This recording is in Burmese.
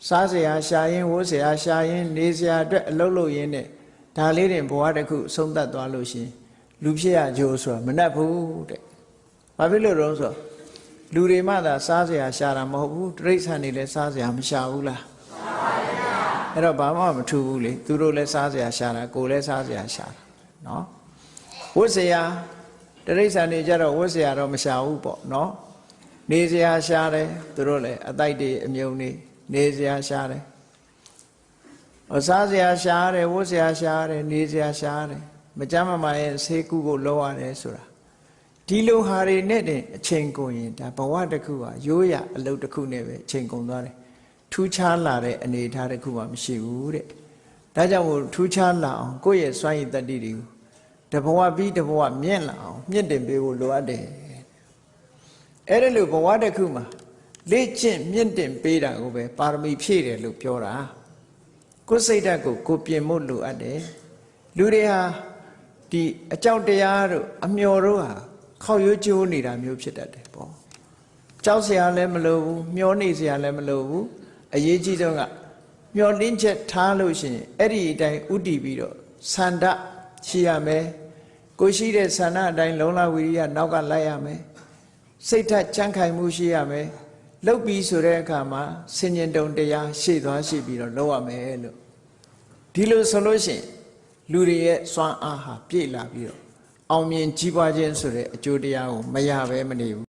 စားစရာရှာရင်ဝတ်စရာရှာရင်နေစရာအတွက်အလုပ်လုပ်ရင်းနဲ့ဒါလေးတင်ဘဝတစ်ခုဆုံးသက်သွားလို့ရှိရင်လူဖြစ်ရကြိုးဆိုတာမနှက်ဘူးတဲ့။ဘာဖြစ်လို့လဲဆိုတော့လူတွေမှသာစားစရာရှာတာမဟုတ်ဘူးတိရစ္ဆာန်တွေလည်းစားစရာမရှာဘူးလား။ရှာပါဗျာ။အဲ့တော့ဘာမှမထူးဘူးလေသူတို့လည်းစားစရာရှာတာကိုယ်လည်းစားစရာရှာတာနော်။ဝတ်စရာတိရစ္ဆာန်တွေကြတော့ဝတ်စရာတော့မရှာဘူးပေါ့နော်။နေစရာရှာတယ်သူတို့လည်းအတိုက်တွေအမြုံတွေနေစရာရှာတယ်စားစရာရှာတယ်ဝတ်စရာရှာတယ်နေစရာရှာတယ်မကြမ်းမမာရဲ့ဆေးကုကိုလောရတယ်ဆိုတာဒီလိုဟာတွေနဲ့အချိန်ကုန်ရင်ဒါဘဝတစ်ခုဟာရိုးရအလုပ်တစ်ခုနဲ့ပဲအချိန်ကုန်သွားတယ်ထူးခြားလာတဲ့အနေအထားတစ်ခုမှမရှိဘူးတဲ့ဒါကြောင့်မို့ထူးခြားလာအောင်ကိုယ့်ရဲ့စွမ်းရည်တတ္တိတွေကိုတဘဝပြီးတဘဝမြင့်လာအောင်မြင့်တင်ပေးဖို့လိုအပ်တယ်အဲ့ဒါလို့ဘဝတစ်ခုမှာလေ့ကျင့်မြင့်တင်ပေးတာကိုပဲပါရမီဖြည့်တယ်လို့ပြောတာကိုယ်စိတ်ဓာတ်ကိုပြင်ဖို့လိုအပ်တယ်လူတွေဟာဒီအကြောက်တရားတို့အမျှော်တို့ဟာခောက်ရွကျိုးနေတာမျိုးဖြစ်တတ်တယ်ပေါ့ကြောက်စရာလည်းမလိုဘူးမျောနေစရာလည်းမလိုဘူးအရေးကြီးဆုံးကမျောလင်းချက်ထားလို့ရှိရင်အဲ့ဒီအတိုင်းဥတည်ပြီးတော့ဆန္ဒရှိရမယ်ကိုရှိတဲ့ဆန္ဒအတိုင်းလုံလဝိရိယနောက်ကလိုက်ရမယ်စိတ်ဓာတ်ကြံ့ခိုင်မှုရှိရမယ်လုတ်ပြီးဆိုတဲ့အခါမှာဆင်ញင်တုံတရားရှေ့သွားရှိပြီးတော့လုပ်ရမယ်လို့ဒီလိုဆိုလို့ရှိရင်လူတွေရဲ့စွမ်းအားဟာပြည့်လာပြီးတော့အောင်မြင်ကြီးပွားခြင်းဆိုတဲ့အကျိုးတရားကိုမရဘဲမနေဘူး